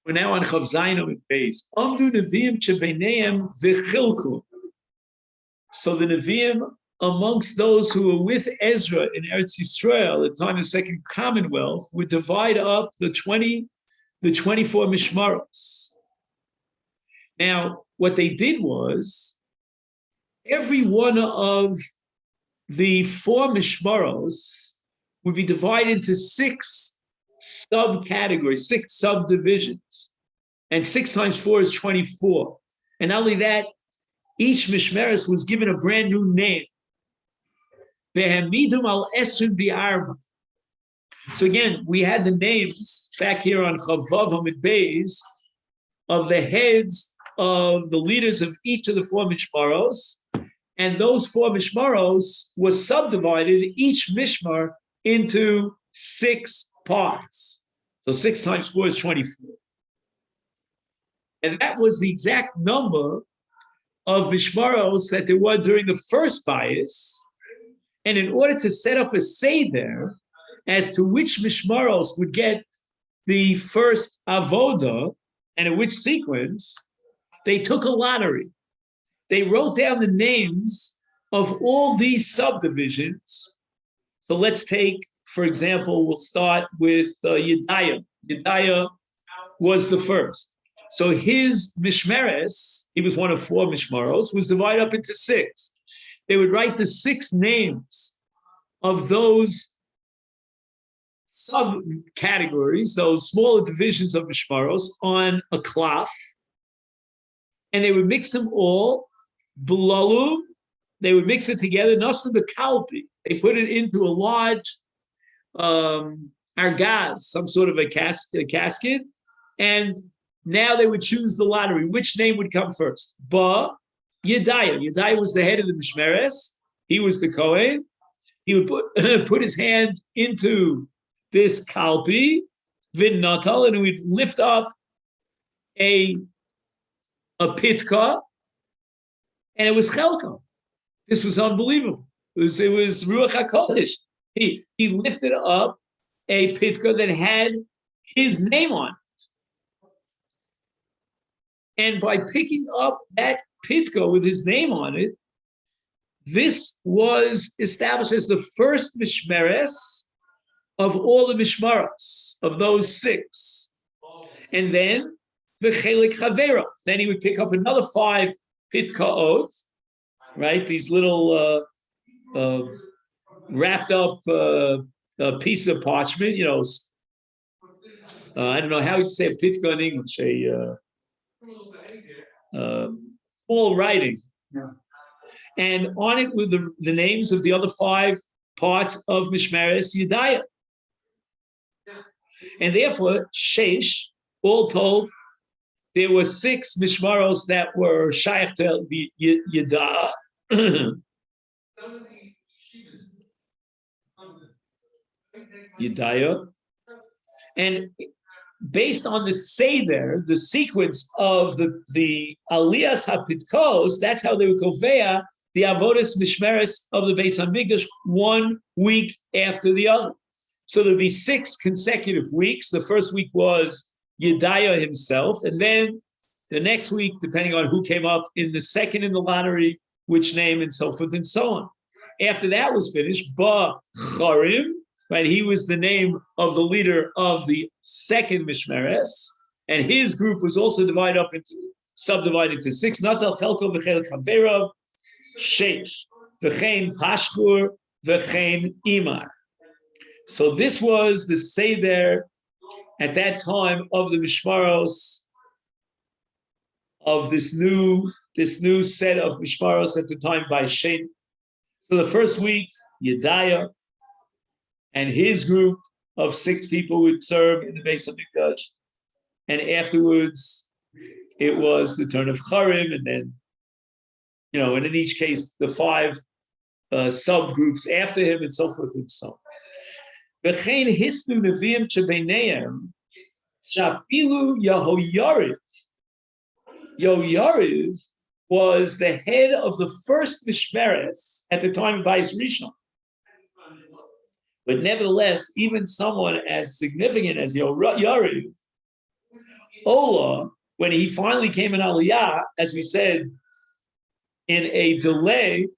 We're now on Chav Zayin Amud Beis. Amdu Neviim Shebeneim V'chilku. So the Neviim, amongst those who were with Ezra in Eretz Yisrael at the time of the Second Commonwealth, would divide up the 24 mishmaros. Now, what they did was, every one of the 4 mishmaros would be divided into 6 subcategories, 6 subdivisions. And 6 times 4 is 24. And not only that, each mishmeres was given a brand new name. So again, we had the names back here on Chavav Hamid Beis of the heads of the leaders of each of the 4 mishmaros. And those 4 mishmaros were subdivided, each mishmar, into 6 parts. So 6 times 4 is 24. And that was the exact number of mishmaros that there were during the first bias. And in order to set up a seder as to which mishmaros would get the first avoda and in which sequence, they took a lottery. They wrote down the names of all these subdivisions. So let's take, for example, we'll start with Yedaya. Yedaya was the first. So his mishmeres, he was one of 4 mishmaros, was divided up into 6. They would write the 6 names of those subcategories, those smaller divisions of mishmaros, on a cloth, and they would mix them all, bulalu, they would mix it together, nasna bekalpi. They put it into a large argaz, some sort of a casket, and now they would choose the lottery. Which name would come first? Ba Yedaya. Yedaya was the head of the mishmeres. He was the Kohen. He would put his hand into this kalpi, vin natal, and he would lift up a pitka, and it was chelka. This was unbelievable. It was Ruach HaKodesh. He lifted up a pitka that had his name on it. And by picking up that pitka with his name on it, this was established as the first mishmeres of all the mishmaros, of those 6. And then the chelik chavera. Then he would pick up another 5 pitkaot, right? These little wrapped up piece of parchment, I don't know how you'd say a pitka in English, small writing. Yeah. And on it were the names of the other 5 parts of Mishmeres Yedaya. And therefore, Sheish, all told, there were 6 Mishmaros that were Shaykh to the Yedaya. Yedaya. And based on the Seder, the sequence of the Aliyas HaPitkos, that's how they would kovea the Avodas Mishmeres of the Beis HaMikdash 1 week after the other. So there'd be 6 consecutive weeks. The first week was Yedaya himself, and then the next week, depending on who came up in the second in the lottery, which name, and so forth and so on. After that was finished, Ba Charim, right? He was the name of the leader of the second Mishmeres, and his group was also subdivided into 6. Natal Chelko v'Chelik Chaverav, Sheish, v'chein Pashkur, v'chein Imar. So this was the Seder at that time of the Mishmaros, of this new set of Mishmaros at the time by Shem. So the first week, Yedaya and his group of 6 people would serve in the Beis HaMikdash. And afterwards, it was the turn of Charim, and then, and in each case, the 5 subgroups after him, and so forth and so on. V'chein hisnu neviim shebeneim shafilu Yehoyariv. Yehoyariv was the head of the first Mishmeres at the time of Bais Rishon. But nevertheless, even someone as significant as Yehoyariv Ola, when he finally came in Aliyah, as we said, in a delay,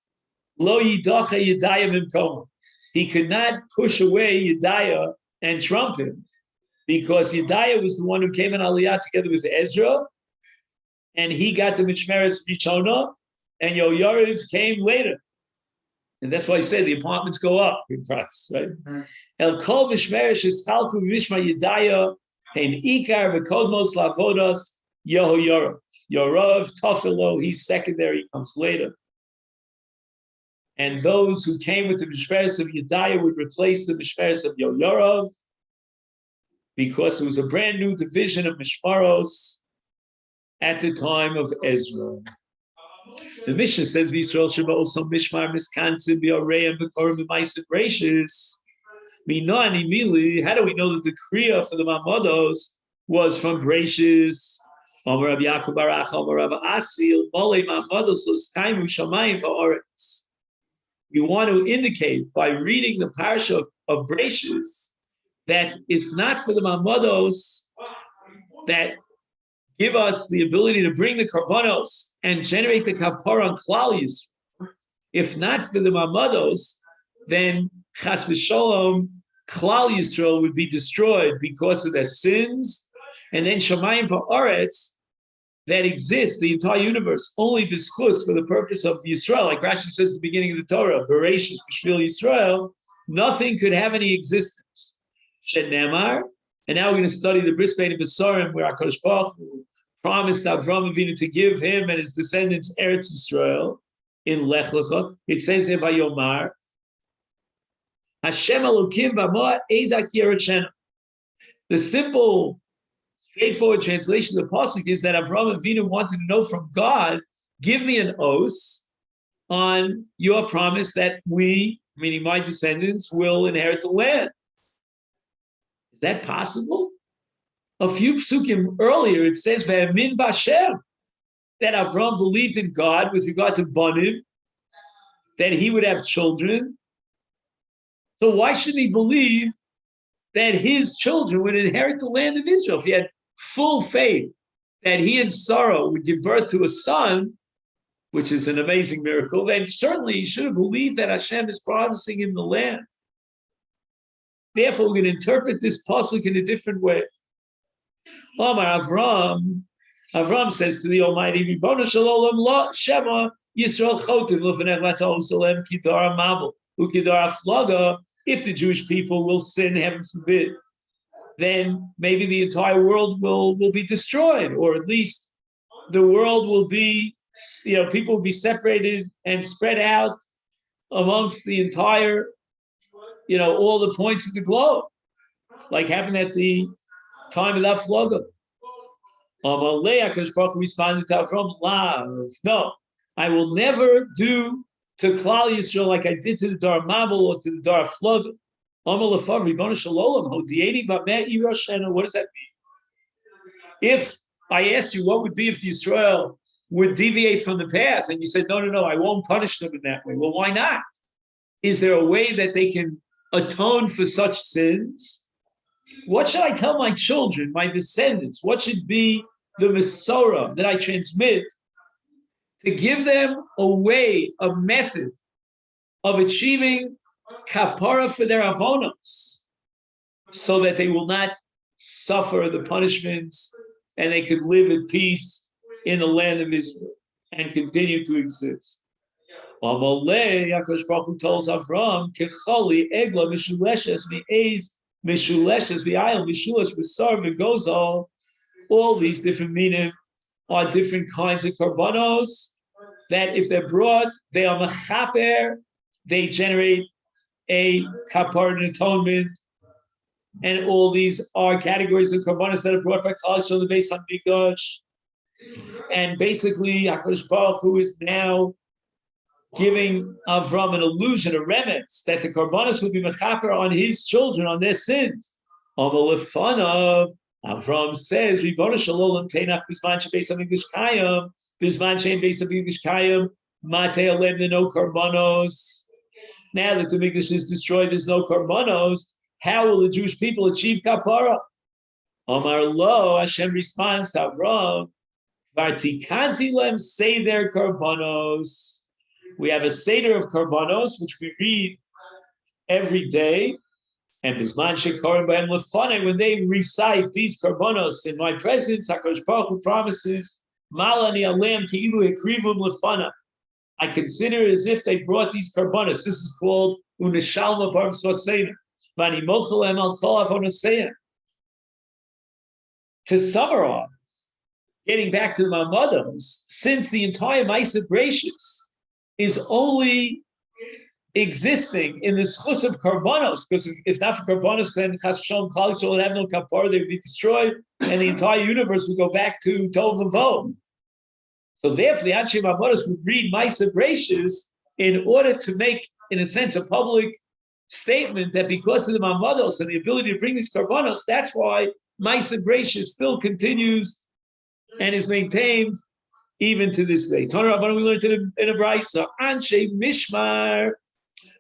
lo yidacha Yedaya mimkoma. He could not push away Yedaya and trump him because Yedaya was the one who came in Aliyah together with Ezra, and he got the Mishmeretz Rishona, and Yoyariv came later. And that's why I said the apartments go up in price, right? El kol Mishmeresh is chalku Mishma Yedaya, and Ikar v'kodmos lavodas Yehoyarav. Yorav Tafilo, he's secondary, he comes later. And those who came with the Mishmeres of Yedaya would replace the Mishmeres of Yoyarav because it was a brand new division of Mishmaros at the time of Ezra. The Mishnah says, V'Yisrael Sheba also Mishmar Miskantzim B'Oreim B'Korim B'Maisim Reishis. Minani Mili, how do we know that the Kriya for the Mamodos was from Breishis? Amar Rabbi Yaakov Barach, Amar Rabbi Asil, Mole Mamodos Los Kaimu Shamayim V'Oretz. We want to indicate by reading the parsha of Breishis that if not for the Mamodos that give us the ability to bring the karbanos and generate the kapara on Klal Yisrael, if not for the Mamodos, then Chas v'Sholom, Klal Yisrael would be destroyed because of their sins, and then Shamayim Va'aretz that exists, the entire universe, only b'schus for the purpose of Yisrael, like Rashi says at the beginning of the Torah, Bereshis b'shvil Yisrael, nothing could have any existence. Shenemar, and now we're going to study the Bris Bein Besarim, where HaKadosh Baruch Hu promised Avraham Avinu to give him and his descendants Eretz Yisrael in Lech Lecha. It says here by Yomar, Hashem Elokim v'Moa Eidak Yerushenu. The simple, straightforward translation of the pasuk is that Avraham Avinu wanted to know from God, give me an oath on your promise that we, meaning my descendants, will inherit the land. Is that possible? A few psukim earlier, it says Ve'amin b'Hashem, that Avraham believed in God with regard to Banim, that he would have children. So why should he believe that his children would inherit the land of Israel? If he had full faith that he and Sarah would give birth to a son, which is an amazing miracle, then certainly he should have believed that Hashem is promising him the land. Therefore, we're going to interpret this pasuk in a different way. Omar Avram says to the Almighty, Ribono shel olam lo shema Yisrael chotim l'fnei lato salem kidar mabel ukidar aflaga. If the Jewish people will sin, heaven forbid, then maybe the entire world will be destroyed, or at least the world will be, people will be separated and spread out amongst the entire, all the points of the globe, like happened at the time of that flood. Amalei Baruch responded to Avram, no, I will never do to Klal Yisrael like I did to the Dar Mabel or to the Dar Flood. What does that mean? If I asked you what would be if Yisrael would deviate from the path, and you said, no, I won't punish them in that way. Well, why not? Is there a way that they can atone for such sins? What should I tell my children, my descendants? What should be the Masorah that I transmit to give them a way, a method of achieving kapara for their avonos, so that they will not suffer the punishments and they could live at peace in the land of Israel and continue to exist. Amalei, HaKadosh Baruch Hu tells Avram, Kechali egla mishuleshes mi'ez mishuleshes v'ayel mishulesh v'sar v'gozal. All these different meaning are different kinds of karbanos that if they're brought, they are mechaper, they generate a kapar and atonement, and all these are categories of karbanos that are brought by Klal Yisrael based on Mikdash. And basically, HaKadosh Baruch Hu is now giving Avram an illusion, a remez, that the karbanos will be mechaper on his children, on their sins. Avram says, Ribono shel olam teinach bizman shebeis hamikdash kayam, bizman she'en beis hamikdash kayam, matei alem no karbanos. Now that the mikdash is destroyed, there's no karbanos. How will the Jewish people achieve kapara? Omar Lo, Hashem responds to Avram, Vartikanti lem seder karbanos. We have a seder of karbanos, which we read every day. And Bisman Shekorim B'hem Lefanei, when they recite these karbanos in my presence, HaKadosh Baruch Hu promises, Malani Alem Ki'ilu Ekrivum Lefana. I consider it as if they brought these karbanos. This is called Uneshalma Parm Svaseina. Vani Mochalem Al Kol Avonoseya. To summarize, getting back to the Mamados, since the entire Maaseh Bereishis is only existing in the schus of karbanos, because if not for karbanos, then Chas Shalom Klal Yisrael would have no kapara; they would be destroyed, and the entire universe would go back to Tov and Vov. So therefore, the Anshe Mamados would read Maaseh Bereishis in order to make, in a sense, a public statement that because of the Mamados and the ability to bring these karbanos, that's why Maaseh Bereishis still continues and is maintained even to this day. Tana Rabbanan, we learned in a brayso, Anshe Mishmar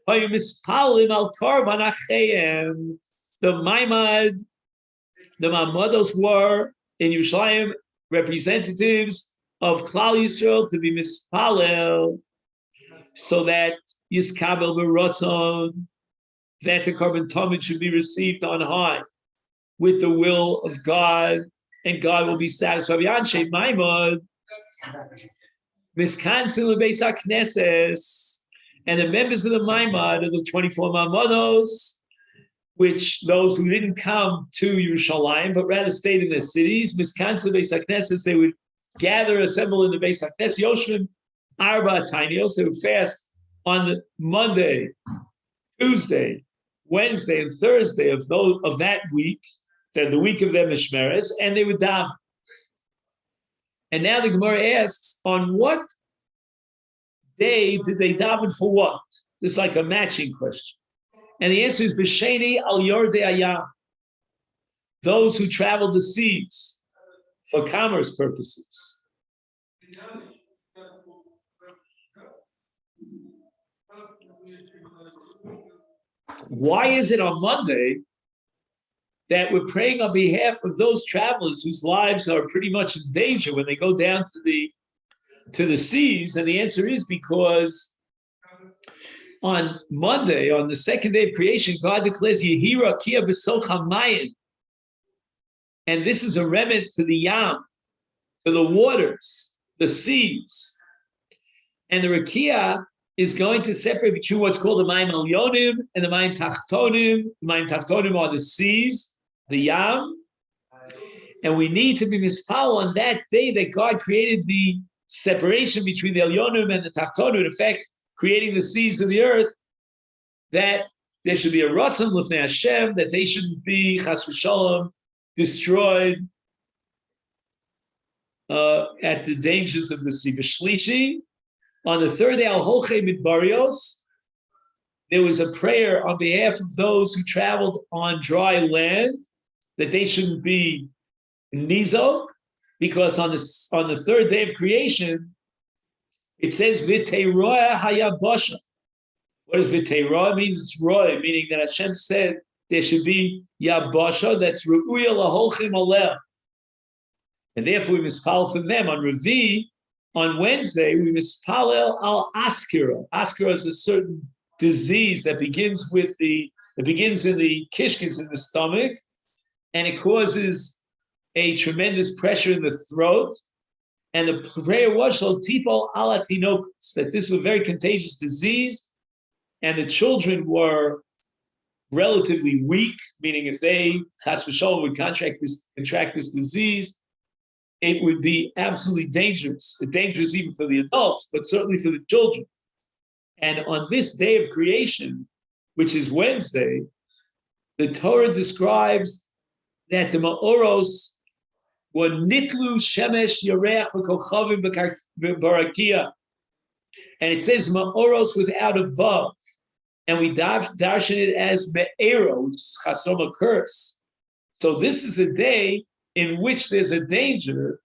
hayu mispalim al karban acheim. The Mamados were in Yerushalayim representatives of Klal Yisrael to be mispalel, so that Yiskabel B'Ratzon, that the carbon tamid should be received on high with the will of God, and God will be satisfied. Yanshe Maimad, Miskansin Lebeis HaKnesses, and the members of the Maimad, of the 24 Mamados, which those who didn't come to Yerushalayim, but rather stayed in their cities, Miskansin Lebeis HaKnesses, they would gather, assemble in the Beis HaKnesses, Yoshvim Arba Tainios, they would fast on the Monday, Tuesday, Wednesday, and Thursday of that week, the week of their Mishmeres, and they would daven. And now the Gemara asks, on what day did they daven for what? This is like a matching question. And the answer is B'Sheni al Yordei Hayam, those who traveled the seas for commerce purposes. Why is it on Monday that we're praying on behalf of those travelers whose lives are pretty much in danger when they go down to the seas? And the answer is because on Monday, on the second day of creation, God declares Yehi Rakia B'Soch HaMayim. And this is a remez to the Yam, to the waters, the seas. And the Rakia is going to separate between what's called the Mayim Elyonim and the Mayim Tachtonim. The Mayim Tachtonim are the seas, the Yam. And we need to be mispal on that day that God created the separation between the Elyonim and the Tachtonim, in effect, creating the seas of the earth, that there should be a Ratzon L'fnei Hashem, that they shouldn't be, Chas v'Shalom, destroyed at the dangers of the sea. B'Shlishi, on the third day, Al Holchei Midbarios, there was a prayer on behalf of those who traveled on dry land, that they shouldn't be nizok, because on the third day of creation, it says V'teiroa hayabasha. What does V'teiroa? It means it's roy, meaning that Hashem said there should be yabasha that's ru'uya laholchim aleh. And therefore we mispal from them. On Revi, on Wednesday, we mispalel al askira. Askira is a certain disease that begins in the kishkis in the stomach, and it causes a tremendous pressure in the throat. And the prayer was tipo alatinokos, that this was a very contagious disease, and the children were relatively weak, meaning if they chas v'shalom would contract this disease, it would be absolutely dangerous. Dangerous even for the adults, but certainly for the children. And on this day of creation, which is Wednesday, the Torah describes that the Ma'oros were nitlu shemesh yareach v'kochavim b'barakia, and it says Ma'oros without a vav, and we darshan it as me'ero, which is chasom, a curse. So this is a day in which there's a danger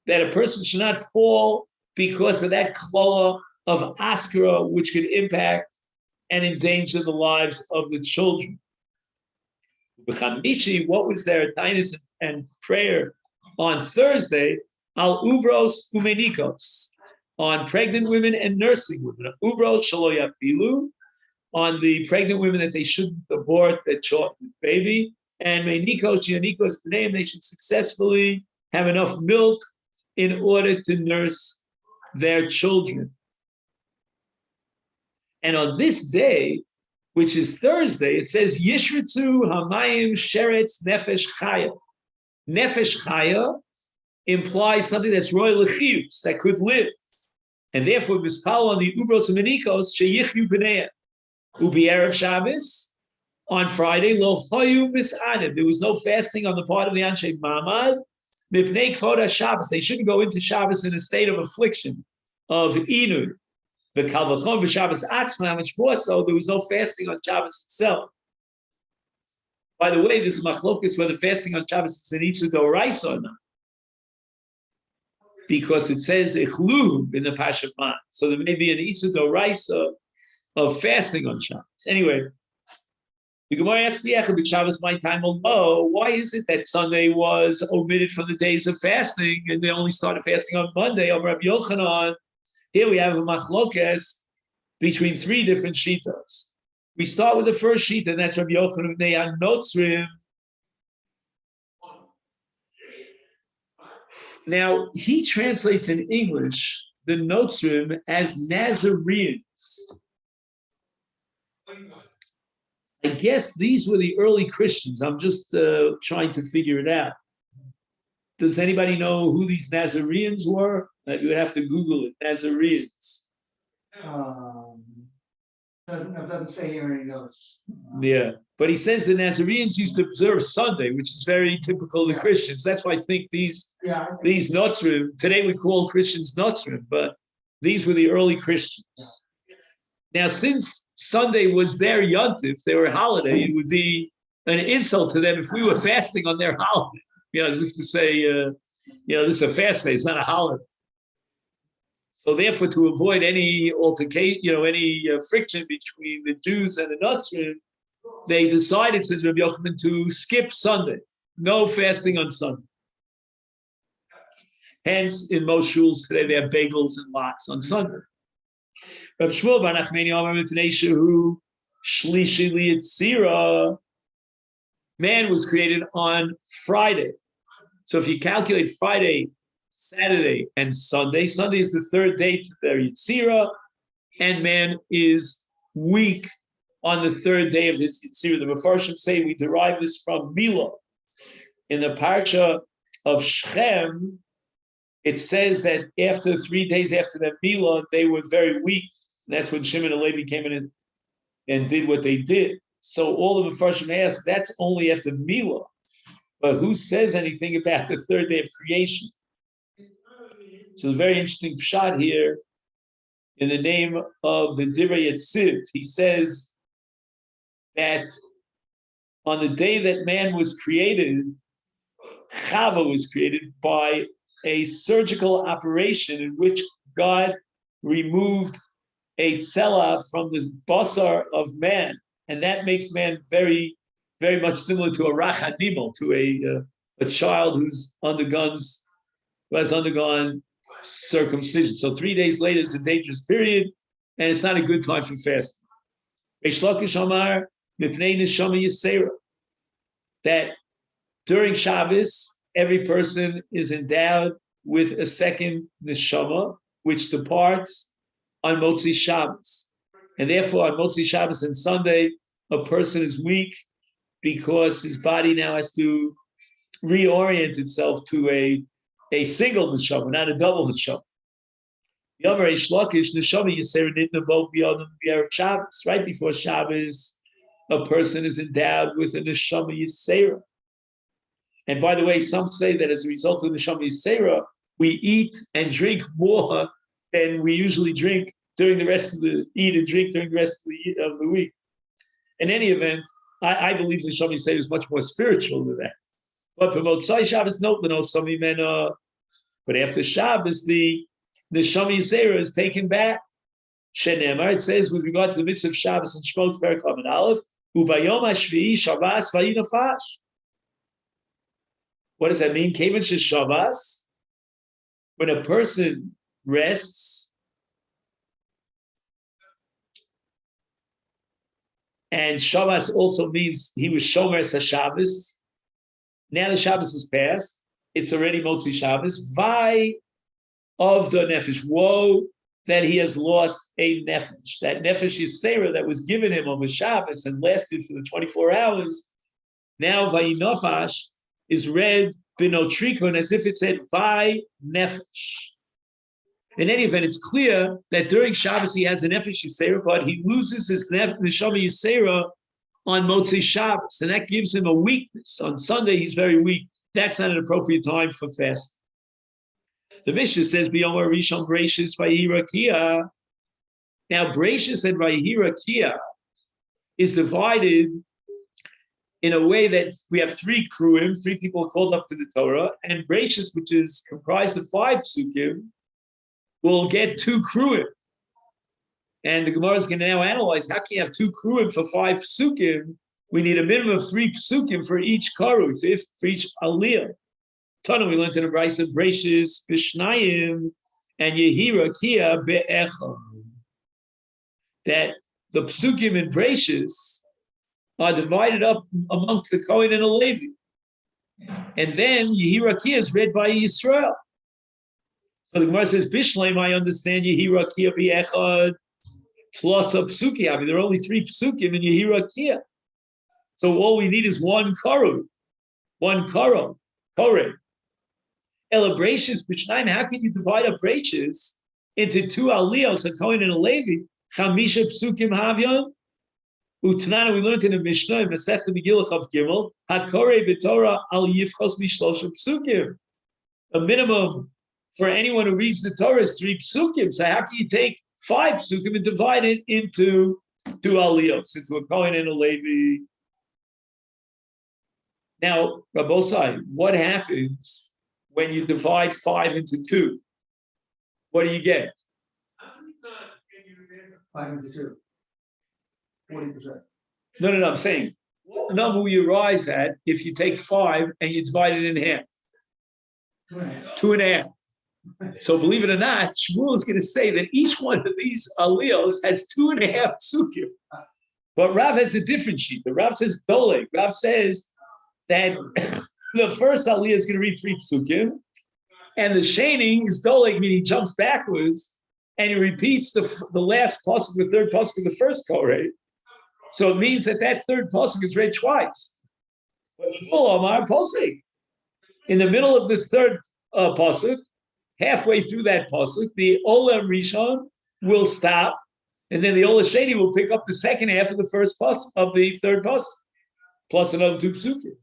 that a person should not fall because of that kloa of askara, which could impact and endanger the lives of the children. V'chamishi, what was their tainus and prayer on Thursday? Al ubros umenikos, on pregnant women and nursing women. Ubros shaloya pilu, on the pregnant women that they shouldn't abort their baby, and menikos gianikos the name they should successfully have enough milk in order to nurse their children. And on this day, which is Thursday, it says Yishritzu Hamayim Sheretz Nefesh Chaya. Nefesh Chaya implies something that's royal chiyus, that could live. And therefore, Mispal on the Ubros and Menikos, Sheyichyu B'nei. Ubi Erev Shabbos, on Friday, Lo Hoyu Misanim. There was no fasting on the part of the Anshe Mamad. Mipnei Kvod Shabbos. They shouldn't go into Shabbos in a state of affliction, of Inu. The Kalvachon b'Shabbos Atzma, which more so, there was no fasting on Shabbos itself. By the way, this is machlokas whether fasting on Shabbos is an Itzur Doraisa or not, because it says Ichlu in the Pashat Man. So there may be an Itzur Doraisa of fasting on Shabbos. Anyway, the Gemara asks the Echad Shabbos my time alone. Why is it that Sunday was omitted from the days of fasting and they only started fasting on Monday? Over Rabbi Yochanan. Here we have a machlokes between three different shitas. We start with the first shita, and that's Rabbi Yochanan Bnei Notzrim. Now, he translates in English the Notzrim as Nazarenes. I guess these were the early Christians. I'm just trying to figure it out. Does anybody know who these Nazarenes were? You would have to Google it. Nazarenes. Doesn't say here any notes. Yeah, but he says the Nazarenes used to observe Sunday, which is very typical of the Christians. That's why I think these Notzrim, today we call Christians Notzrim, but these were the early Christians. Now, since Sunday was their yontif, their holiday, it would be an insult to them if we were fasting on their holiday. As if to say, this is a fast day, it's not a holiday. So therefore, to avoid any altercation, any friction between the Jews and the Notzrim, they decided, says Rabbi Yochanan, to skip Sunday. No fasting on Sunday. Hence, in most shuls today, they have bagels and lots on Sunday. Rabbi Shmuel bar Nachmani Omer Mipnei Shehu Shlishi Liyitzira. Man was created on Friday. So if you calculate Friday, Saturday, and Sunday, Sunday is the third day to their Yitzira, and man is weak on the third day of his Yitzira. The Mefarshim say we derive this from Milah. In the parsha of Shechem, it says that after 3 days after that Milah, they were very weak. And that's when Shimon and Levi came in and did what they did. So all the Mefarshim ask, that's only after Milah. But who says anything about the third day of creation? So a very interesting shot here in the name of the Divrei Yetziv. He says that on the day that man was created, Chava was created by a surgical operation in which God removed a tzela from the basar of man. And that makes man very, very much similar to a rach animal, to a child who has undergone circumcision. So 3 days later is a dangerous period, and it's not a good time for fasting. That during Shabbos, every person is endowed with a second neshama, which departs on Motzi Shabbos. And therefore, on Motzi Shabbos and Sunday, a person is weak because his body now has to reorient itself to a single neshama, not a double neshama. Right before Shabbos, a person is endowed with a neshama yisera. And by the way, some say that as a result of neshama yisera, we eat and drink more than we usually drink during the rest of the of the week. In any event, I believe the neshama yisera is much more spiritual than that. But for Motzai Shabbos, no, but after Shabbos, the neshama yisera is taken back. Shenemar, it says with regard to the mitzvah of Shabbos and Shmot Perek Lamed Aleph, Ubayom hashvi'i Shabbos vayinafash. What does that mean? Kevan Shabbos, when a person rests, and Shabbos also means he was Shomer Shabbos. Now the Shabbos is past. It's already Motzi Shabbos. Vai of the nefesh. Woe that he has lost a nefesh. That nefesh is Sarah that was given him on the Shabbos and lasted for the 24 hours. Now Vayinofash is read binotrikon as if it said Vai nefesh. In any event, it's clear that during Shabbos he has a nefesh Yisera, but he loses his neshama Yisera on Motzei Shabbos, and that gives him a weakness. On Sunday, he's very weak. That's not an appropriate time for fasting. The Mishnah says, "B'yomar Rishon Breishis Vayihira Kia." Now, Breishis and Vayihira Kia is divided in a way that we have three kruim, three people called up to the Torah, and Breishis, which is comprised of 5 psukim, will get 2 kruim. And the Gemara is going to now analyze how can you have 2 kruim for 5 psukim? We need a minimum of 3 psukim for each karu, for each aliyah. Tana, we learned in the Brisa of Breishis, Bishnayim, and Yehira Kia Be'echad. That the psukim in Breishis are divided up amongst the Kohen and the Levi. And then Yehira Kia is read by Yisrael. So the Gemara says, Bishleim, I understand Yehira Kia Be'echad, Tlasa Psuki. I mean, there are only 3 psukim in Yehira Kia. So all we need is 1 karu, 1 karo, kore. Ela Breishis, Bishnaim, how can you divide up Breishis into 2 aliyos, a Kohen and a Levi? Chamisha psukim havyon. Utnana, we learned in the Mishnah, in Masechet Megillah Chav Gimel, HaKorei b'Torah al yifchos lishlosha psukim. A minimum for anyone who reads the Torah is 3 psukim. So how can you take 5 psukim and divide it into 2 aliyos, into a Kohen and a Levi? Now, Rabbosai, what happens when you divide 5 into 2? What do you get? 5 into 2. 40%. No, I'm saying, what number will you arrive at if you take 5 and you divide it in half? 2.5. 2.5. So believe it or not, Shmuel is going to say that each one of these aliyos has 2.5 psukim. But Rav has a different sheet. The Rav says Doleg. Rav says that the first aliyah is going to read 3 psukim, and the sheni is Doleg, meaning he jumps backwards, and he repeats the last pasuk, the third pasuk of the first koreh. So it means that 3rd pasuk is read twice. But Shmuel Amar pasuk, in the middle of the 3rd pasuk, halfway through that pasuk, the Ola Rishon will stop, and then the Ola Sheni will pick up the second half of the first pasuk of the 3rd pasuk, plus another 2 psukim.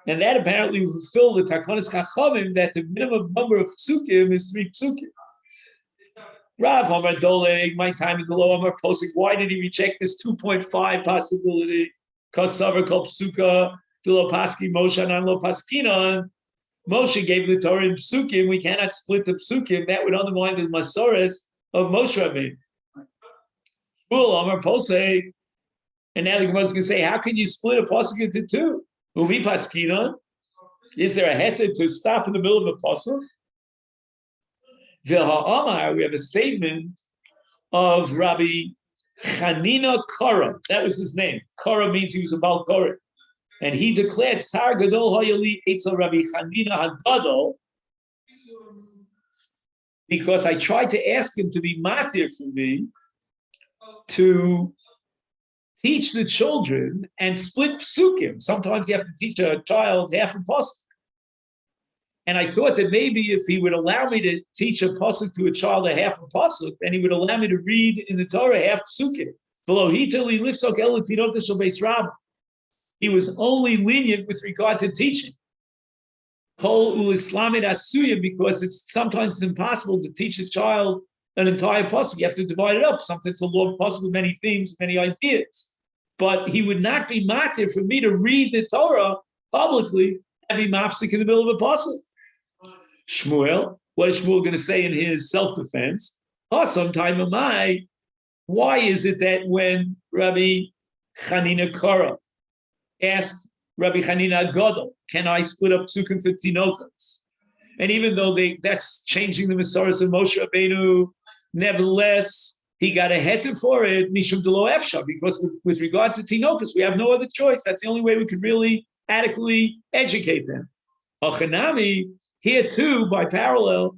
And that apparently will fulfill the Takonis Chachamim that the minimum number of psukim is 3 psukim. Rav Amar Doleg, my time in the low Amar Posik. Why did he reject this 2.5 possibility? Kasavar kol psuka, Dilo Paski Moshe and Lo Paskinon. Moshe gave the Torah in psukim. We cannot split the psukim. That would undermine the Masores of Moshe Rabbeinu. Shmuel Amar Posek. And now the Gemara is going to say, how can you split a pasuk into 2? Umi Paskinon. Is there a heter to stop in the middle of a pasuk? V'ha'amar, we have a statement of Rabbi Chanina Kara. That was his name. Kara means he was a Baal Korah. And he declared, Sar Gadol Hayali Eitzel Rabbi Chanina HaGadol, because I tried to ask him to be matir for me to teach the children and split psukim. Sometimes you have to teach a child half a pasuk. And I thought that maybe if he would allow me to teach a pasuk to a child a half a pasuk, then he would allow me to read in the Torah half psukim. He was only lenient with regard to teaching. Because it's sometimes impossible to teach a child an entire pasuk. You have to divide it up. Sometimes it's a long pasuk with many themes, many ideas. But he would not be matir for me to read the Torah publicly and be mafsik in the middle of a pasuk. Shmuel, what is Shmuel going to say in his self-defense? Sometime am I, why is it that when Rabbi Chanina Kara asked Rabbi Chanina Agadol, can I split up psukim for tinokas? And even though that's changing the Masoros of Moshe Rabbeinu, nevertheless, he got a heter for it, Mishum Delo Efsha, because with regard to tinokas, we have no other choice. That's the only way we could really adequately educate them. Ochanami, here too, by parallel,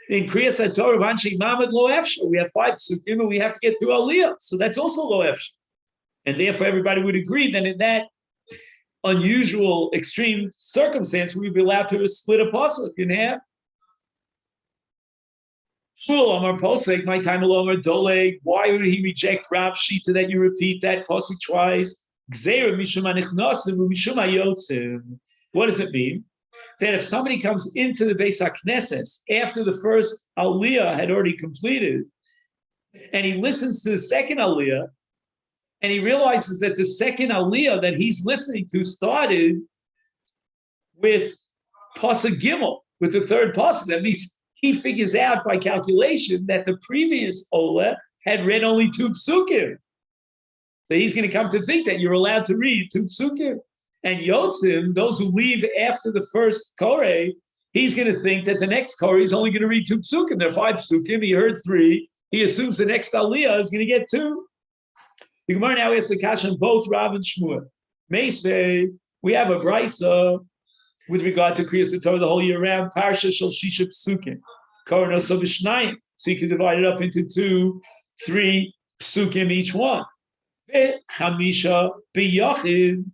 in Kriyas HaTorah of Anshe Mamad Lo Efsha, we have 5 psukim and we have to get through Aliyah. So that's also Lo Efsha. And therefore, everybody would agree that in that unusual, extreme circumstance, we'd be allowed to split a pasuk in half. Shmuel Amar Posek, my time alone, Doleg. Why would he reject Rav Shita that you repeat that pasuk twice? Gzeira mishum hanichnasim u'mishum hayotzim. What does it mean? That if somebody comes into the Beis HaKnesses after the first Aliyah had already completed, and he listens to the second Aliyah, and he realizes that the second Aliyah that he's listening to started with Pasuk Gimel, with the third Pasuk. That means he figures out by calculation that the previous Ola had read only 2 psukim. So he's going to come to think that you're allowed to read 2 psukim. And Yotzim, those who leave after the first Koreh, he's going to think that the next Koreh is only going to read 2 psukim. There are 5 psukim. He heard 3. He assumes the next Aliyah is going to get 2. The Gemara now asks the kasha on both Rav and Shmuel. Meisvei, we have a brisa with regard to Kriyas HaTorah the whole year round. Parsha shel shisha psukim, koronos of Shnayim. So you can divide it up into 2, 3 psukim each one. Chamisha biyachid,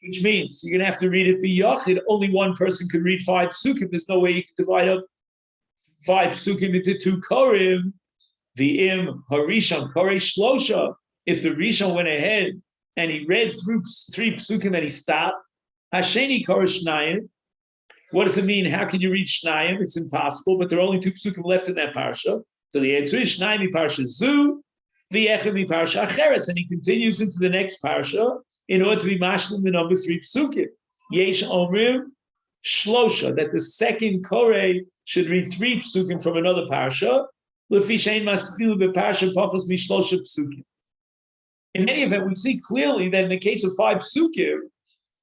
which means you're going to have to read it biyachid. Only one person could read 5 psukim. There's no way you can divide up 5 psukim into 2 korim. The im harishon korei shlosha. If the rishon went ahead and he read through 3 psukim and he stopped, hasheni korei shnayim. What does it mean? How can you read shnayim? It's impossible. But there are only 2 psukim left in that parsha. So the answer is shnayim parsha zu, the echem parsha acheres, and he continues into the next parsha in order to be mashlim the number 3 psukim. Yesh omrim shlosha, that the second korei should read 3 psukim from another parsha. In any event, we see clearly that in the case of 5 psukim,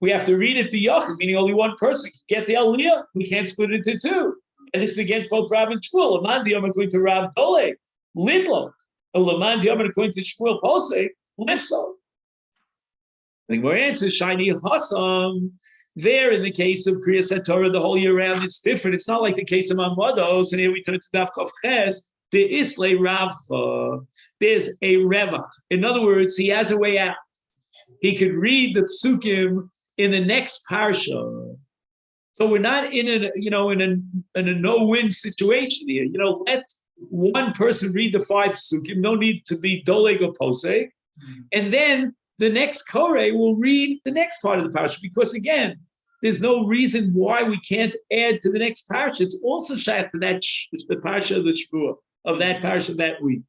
we have to read it biyachid, meaning only one person can get the aliyah. We can't split it into 2. And this is against both Rav and Shmuel. Laman diyom according to Rav Doleg, lidlo. Laman diyom according to Shmuel Posek, lifso. The Gemara answers, shiny hasam. There, in the case of Kriyas HaTorah the whole year round, it's different. It's not like the case of Amados. And here we turn to Daf Chav Ches. There is a Ravcha. There's a Revach. In other words, he has a way out. He could read the psukim in the next parsha. So we're not in a no-win situation here. Let one person read the 5 psukim. No need to be doleg or posek. And then the next koreh will read the next part of the parsha. Because again, there's no reason why we can't add to the next parsha. It's also shaykh to that the parsha of the Shvuah, of that parsha that week.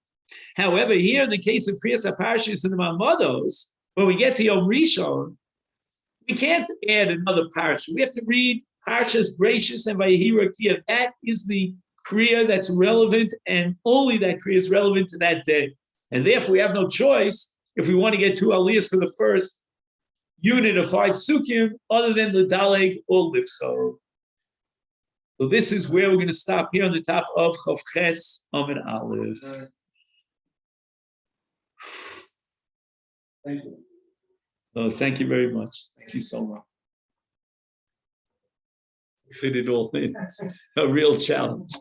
However, here in the case of Kriyas HaParshas and the Mamados, when we get to Yom Rishon, we can't add another parsha. We have to read Parshas Bereishis and Vayehi Rakia. That is the Kriya that's relevant, and only that Kriya is relevant to that day. And therefore, we have no choice if we want to get 2 aliyahs for the first unit of 5 psukim, other than the daleg or lifso. So this is where we're going to stop here on the top of Chav Ches Amud Aleph. Thank you. Oh, thank you very much. Thank you so much. Fit it all in. A real challenge.